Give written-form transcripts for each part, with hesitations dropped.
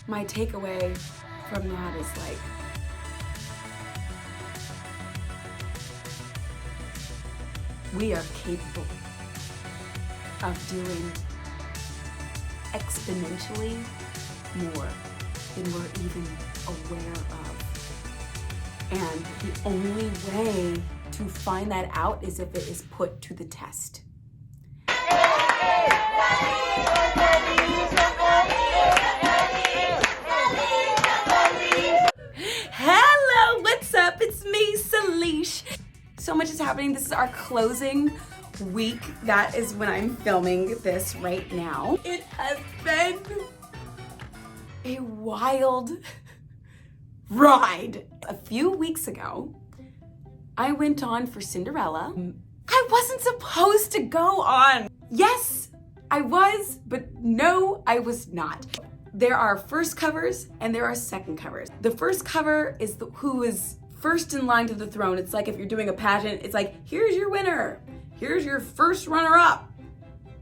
my takeaway from that is like, we are capable of doing exponentially more than we're even aware of. And the only way to find that out is if it is put to the test. Hello, what's up? It's me, Salisha. So much is happening. This is our closing week. That is when I'm filming this right now. It has been a wild ride. A few weeks ago, I went on for Cinderella. I wasn't supposed to go on. Yes, I was, but no, I was not. There are first covers and there are second covers. The first cover is who is first in line to the throne. It's like if you're doing a pageant, it's like, here's your winner. Here's your first runner-up.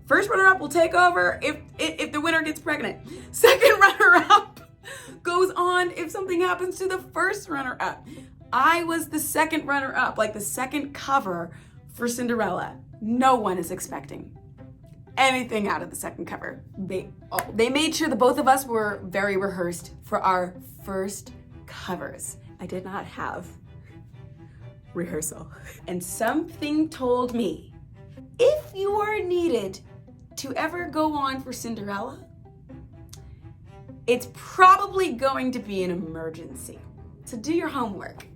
First runner-up will take over if the winner gets pregnant. Second runner-up goes on if something happens to the first runner-up. I was the second runner-up, like the second cover for Cinderella. No one is expecting anything out of the second cover. They made sure the both of us were very rehearsed for our first covers. I did not have rehearsal. And something told me, if you are needed to ever go on for Cinderella, it's probably going to be an emergency. So do your homework.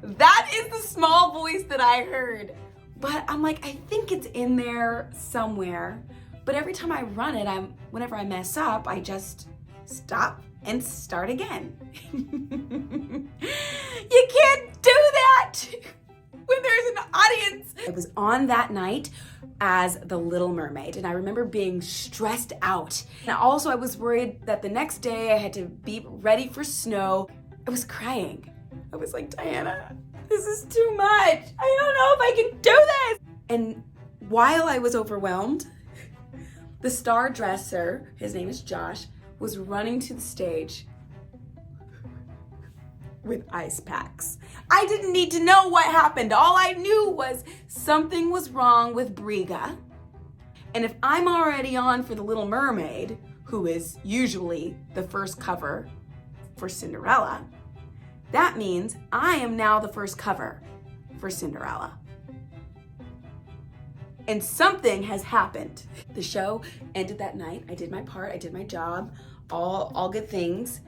That is the small voice that I heard. But I'm like, I think it's in there somewhere. But every time I run it, whenever I mess up, I just stop and start again. You can't do that when there's an audience. I was on that night as the Little Mermaid, and I remember being stressed out. And also I was worried that the next day I had to be ready for snow. I was crying. I was like, Diana, this is too much. I don't know if I can do this. And while I was overwhelmed, the star dresser, his name is Josh, was running to the stage with ice packs. I didn't need to know what happened. All I knew was something was wrong with Briga. And if I'm already on for the Little Mermaid, who is usually the first cover for Cinderella, that means I am now the first cover for Cinderella. And something has happened. The show ended that night. I did my part, I did my job, all good things.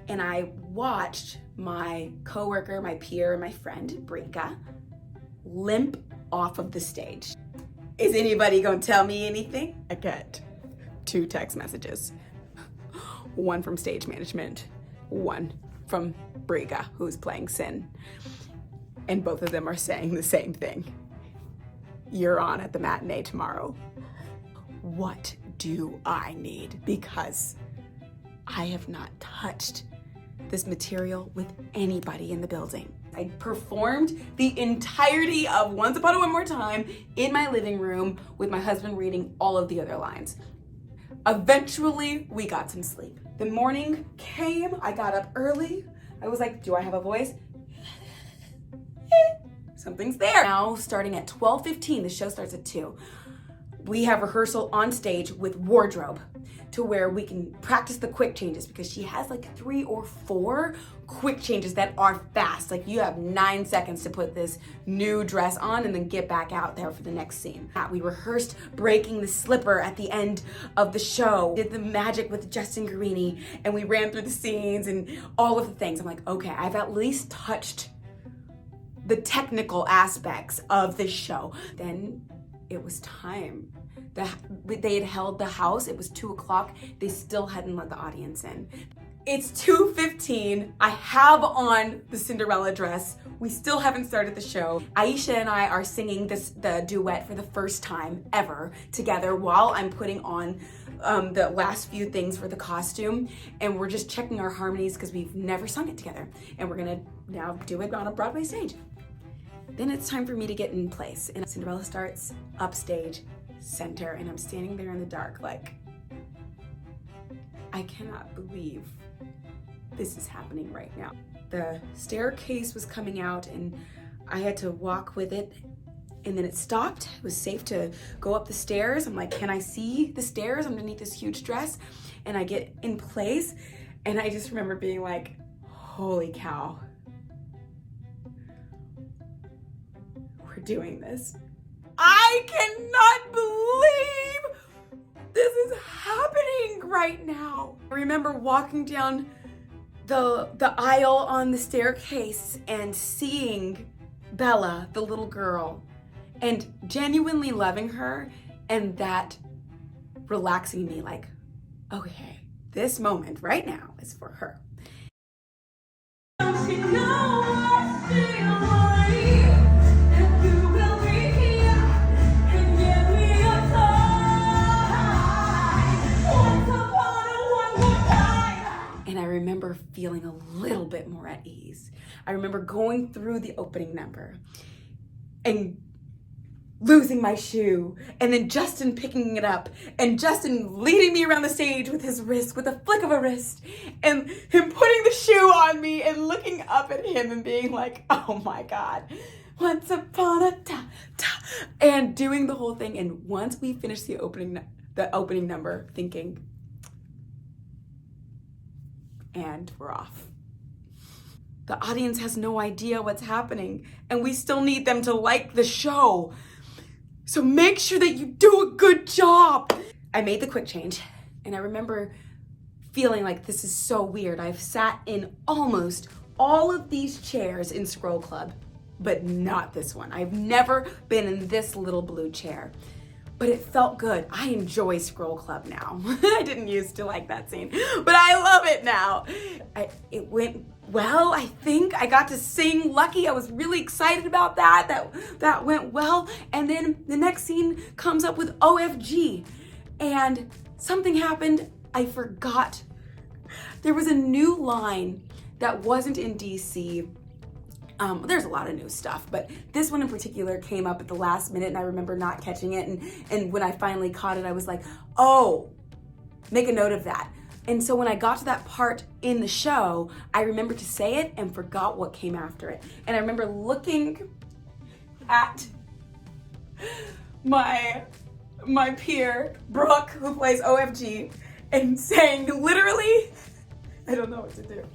And I watched my coworker, my peer, my friend, Briga, limp off of the stage. Is anybody gonna tell me anything? I get 2 text messages. One from stage management, one from Briga, who's playing Sin. And both of them are saying the same thing. You're on at the matinee tomorrow. What do I need? Because I have not touched this material with anybody in the building. I performed the entirety of Once Upon a One More Time in my living room with my husband reading all of the other lines. Eventually, we got some sleep. The morning came, I got up early. I was like, do I have a voice? Something's there. Now, starting at 12:15, the show starts at 2. We have rehearsal on stage with wardrobe to where we can practice the quick changes, because she has like 3 or 4 quick changes that are fast. Like, you have 9 seconds to put this new dress on and then get back out there for the next scene. We rehearsed breaking the slipper at the end of the show, did the magic with Justin Guarini, and we ran through the scenes and all of the things. I'm like, okay, I've at least touched the technical aspects of this show. Then it was time. They had held the house. It was 2 o'clock. They still hadn't let the audience in. It's 2:15. I have on the Cinderella dress. We still haven't started the show. Aisha and I are singing the duet for the first time ever together while I'm putting on the last few things for the costume. And we're just checking our harmonies because we've never sung it together. And we're gonna now do it on a Broadway stage. Then it's time for me to get in place. And Cinderella starts upstage, center, and I'm standing there in the dark like, I cannot believe this is happening right now. The staircase was coming out and I had to walk with it, and then it stopped. It was safe to go up the stairs. I'm like, can I see the stairs underneath this huge dress? And I get in place, and I just remember being like, holy cow, we're doing this. I cannot believe this is happening right now. I remember walking down the aisle on the staircase and seeing Bella, the little girl, and genuinely loving her, and that relaxing me, like, okay, this moment right now is for her. And I remember feeling a little bit more at ease. I remember going through the opening number and losing my shoe, and then Justin picking it up, and Justin leading me around the stage with his wrist, with a flick of a wrist, and him putting the shoe on me and looking up at him and being like, oh my God, once upon a time, and doing the whole thing. And once we finished the opening number, thinking, and we're off. The audience has no idea what's happening, and we still need them to like the show. So make sure that you do a good job. I made the quick change, and I remember feeling like this is so weird. I've sat in almost all of these chairs in Scroll Club, but not this one. I've never been in this little blue chair, but it felt good. I enjoy Scroll Club now. I didn't used to like that scene, but I love it now. It went well, I think. I got to sing Lucky. I was really excited about that. That went well. And then the next scene comes up with OFG, and something happened. I forgot. There was a new line that wasn't in DC. There's a lot of new stuff, but this one in particular came up at the last minute, and I remember not catching it. And when I finally caught it, I was like, oh, make a note of that. And so when I got to that part in the show, I remembered to say it and forgot what came after it. And I remember looking at my peer, Brooke, who plays OFG, and saying literally, I don't know what to do.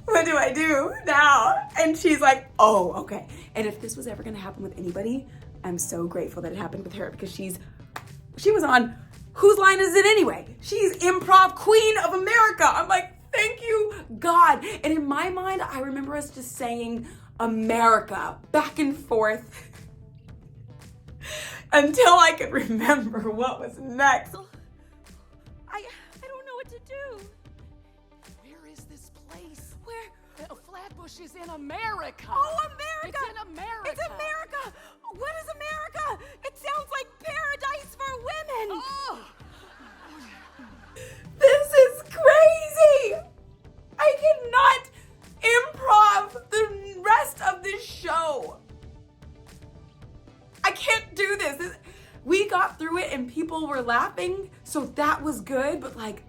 What do I do now? And she's like, oh, okay. And if this was ever gonna happen with anybody, I'm so grateful that it happened with her, because she was on Whose Line Is It Anyway? She's Improv Queen of America. I'm like, thank you, God. And in my mind, I remember us just saying America back and forth until I could remember what was next. I don't know what to do. Where is this place? Where? Flatbush is in America. Oh, America! It's in America. It's America! What is America? It sounds like paradise for women. Oh. This is crazy! I cannot improv the rest of this show. I can't do this. We got through it and people were laughing, so that was good, but like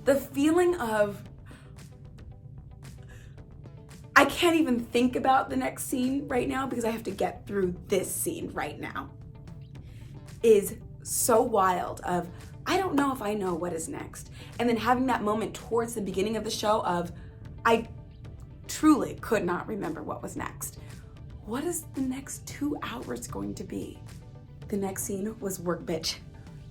the feeling of I can't even think about the next scene right now because I have to get through this scene right now is so wild of I don't know if I know what is next. And then having that moment towards the beginning of the show of I truly could not remember what was next. What is the next 2 hours going to be? The next scene was Work Bitch,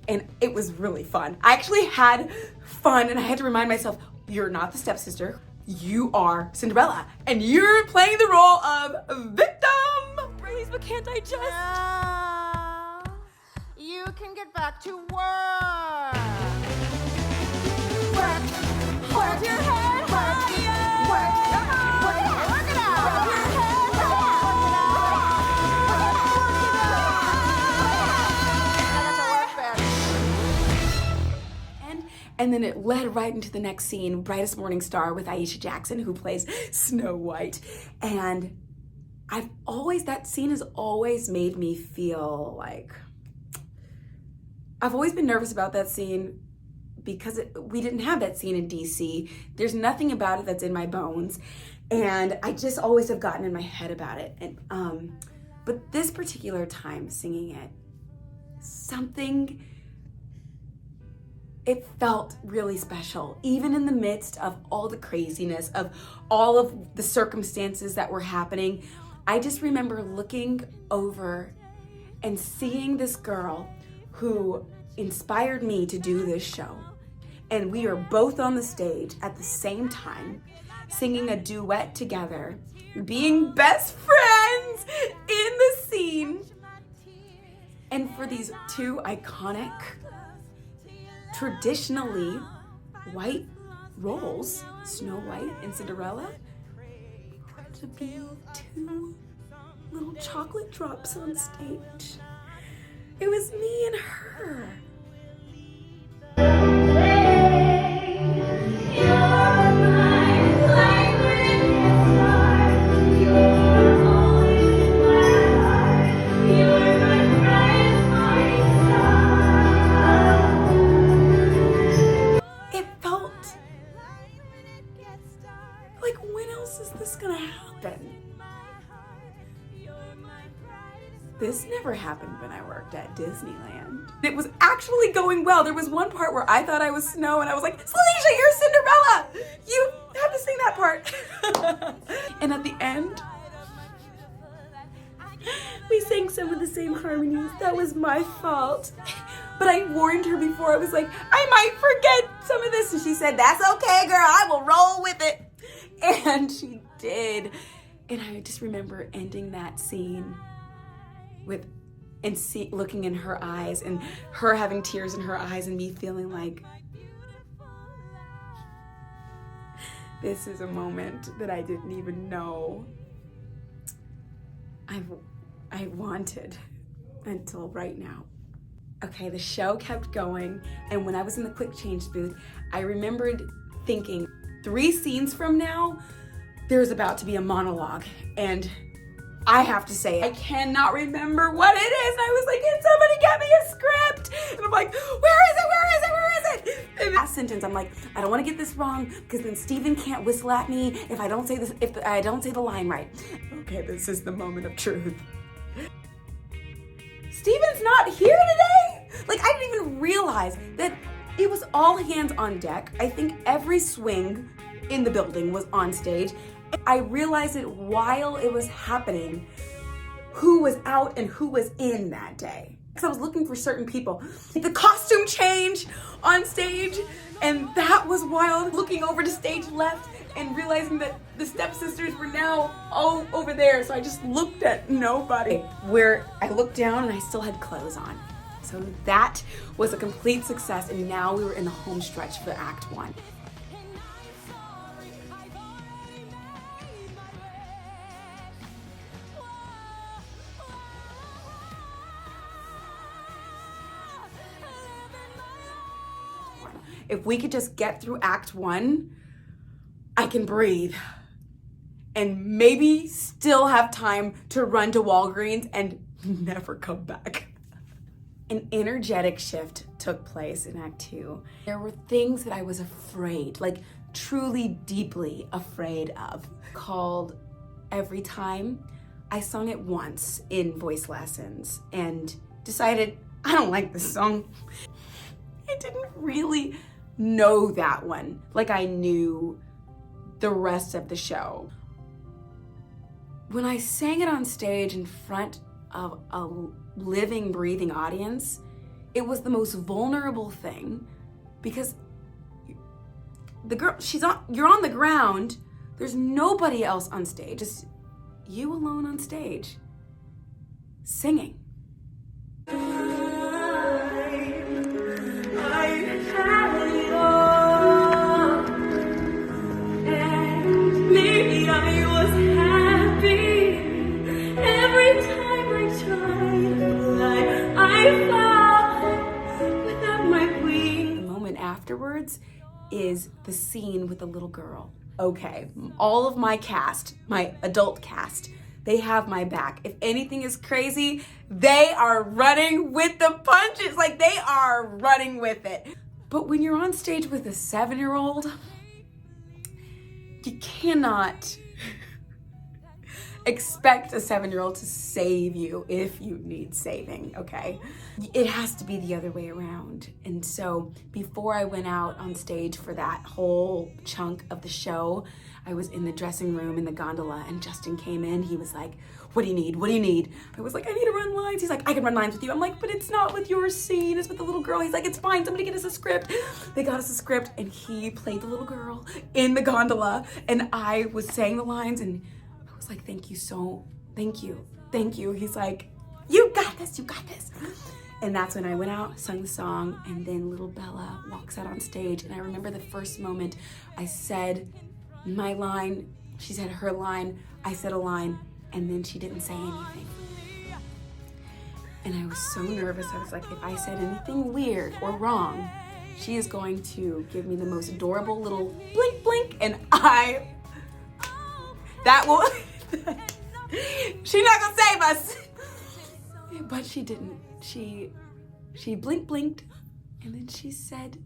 and it was really fun. I actually had fun, and I had to remind myself, you're not the stepsister, you are Cinderella, and you're playing the role of victim. Please, but can't I just? You can get back to work. Hold your head higher. Work it out. And then it led right into the next scene, Brightest Morning Star with Aisha Jackson, who plays Snow White. And that scene has always made me feel like, I've always been nervous about that scene because we didn't have that scene in DC. There's nothing about it that's in my bones. And I just always have gotten in my head about it. And but this particular time singing it, it felt really special, even in the midst of all the craziness, of all of the circumstances that were happening. I just remember looking over and seeing this girl who inspired me to do this show. And we are both on the stage at the same time, singing a duet together, being best friends in the scene. And for these two iconic, traditionally white roles, Snow White and Cinderella, to be two little chocolate drops on stage. It was me and her. It felt like, when else is this gonna happen? This never happened when I worked at Disneyland. It was actually going well. There was one part where I thought I was Snow and I was like, Salisha, you're Cinderella! You have to sing that part. And at the end, we sang some of the same harmonies. That was my fault. But I warned her before. I was like, I might forget some of this. And she said, that's okay, girl. I will roll with it. And she did. And I just remember ending that scene looking in her eyes and her having tears in her eyes and me feeling like, this is a moment that I didn't even know I wanted until right now. Okay, the show kept going, and when I was in the quick change booth, I remembered thinking, 3 scenes from now, there's about to be a monologue, and I have to say, I cannot remember what it is. And I was like, can somebody get me a script? And I'm like, where is it? Where is it? Where is it? And last sentence, I'm like, I don't want to get this wrong because then Steven can't whistle at me if I don't say this, if I don't say the line right. Okay, this is the moment of truth. Steven's not here today? Like, I didn't even realize that it was all hands on deck. I think every swing in the building was on stage. I realized it while it was happening, who was out and who was in that day. Because I was looking for certain people. The costume change on stage, and that was wild. Looking over to stage left and realizing that the stepsisters were now all over there. So I just looked at nobody. Where I looked down and I still had clothes on. So that was a complete success, and now we were in the home stretch for Act 1. If we could just get through Act 1, I can breathe and maybe still have time to run to Walgreens and never come back. An energetic shift took place in Act 2. There were things that I was afraid, like truly deeply afraid of, called Every Time. I sung it once in voice lessons and decided, I don't like this song. I didn't really know that one like I knew the rest of the show. When I sang it on stage in front of a living, breathing audience, it was the most vulnerable thing because the girl, you're on the ground, there's nobody else on stage, it's you alone on stage, singing. Afterwards is the scene with the little girl. Okay, all of my cast, my adult cast, they have my back. If anything is crazy, they are running with the punches. Like, they are running with it. But when you're on stage with a 7-year-old, you cannot expect a 7-year-old to save you if you need saving, okay? It has to be the other way around. And so before I went out on stage for that whole chunk of the show, I was in the dressing room in the gondola and Justin came in. He was like, what do you need? What do you need? I was like, I need to run lines. He's like, I can run lines with you. I'm like, but it's not with your scene. It's with the little girl. He's like, it's fine. Somebody get us a script. They got us a script and he played the little girl in the gondola and I was saying the lines and I was like, thank you. He's like, you got this. And that's when I went out, sung the song, and then little Bella walks out on stage. And I remember the first moment I said my line, she said her line, I said a line, and then she didn't say anything. And I was so nervous. I was like, if I said anything weird or wrong, she is going to give me the most adorable little blink blink, and she's not gonna save us. But she didn't. She blinked, and then she said,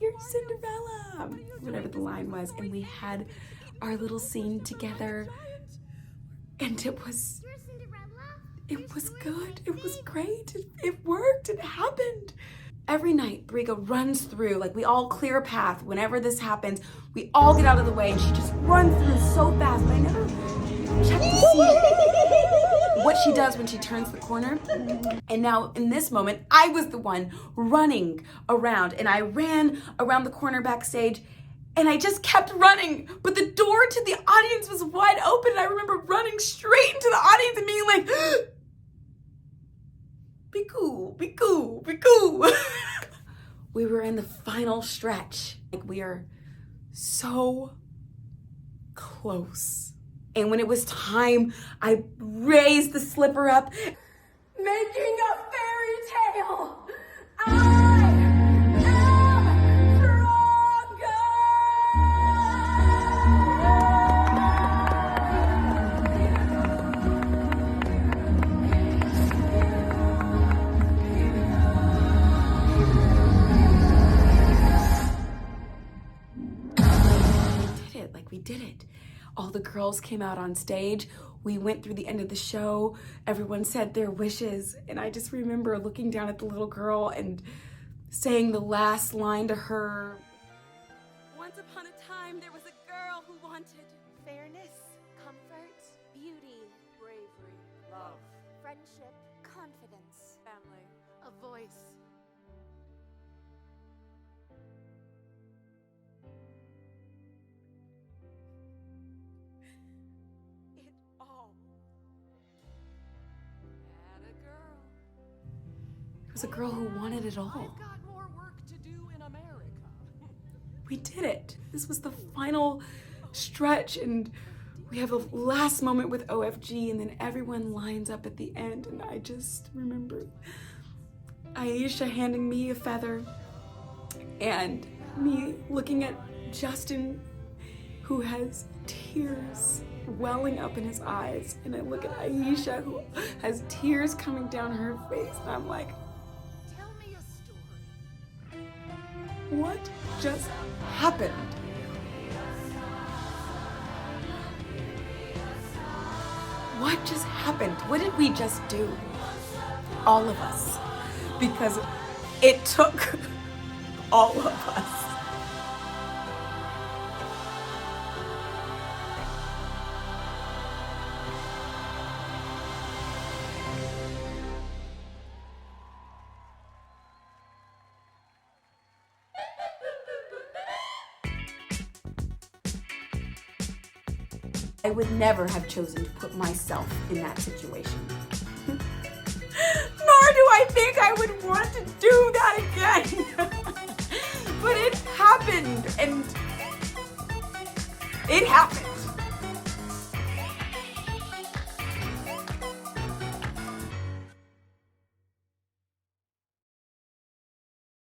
you're Cinderella, whatever the line was, and we had our little scene together, and it was good, it was great, it worked, it happened. Every night, Briga runs through, like we all clear a path. Whenever this happens, we all get out of the way, and she just runs through so fast, but I never checked to see what she does when she turns the corner. And now in this moment, I was the one running around, and I ran around the corner backstage, and I just kept running, but the door to the audience was wide open, and I remember running straight into the audience and being like, be cool. We were in the final stretch. Like, we are so close. And when it was time, I raised the slipper up, making a fairy tale. I am stronger. We did it. All the girls came out on stage. We went through the end of the show. Everyone said their wishes. And I just remember looking down at the little girl and saying the last line to her. Once upon a time, there was a girl who wanted fairness, comfort, beauty, Bravery, love, friendship, confidence, family, a voice. It was a girl who wanted it all. I've got more work to do in America. We did it. This was the final stretch, and we have a last moment with OFG, and then everyone lines up at the end, and I just remember Aisha handing me a feather and me looking at Justin, who has tears welling up in his eyes, and I look at Aisha, who has tears coming down her face, and I'm like, Tell me a story. what just happened? What just happened? What did we just do? All of us. Because it took all of us. I would never have chosen to put myself in that situation. Nor do I think I would want to do that again. But it happened, and it happened.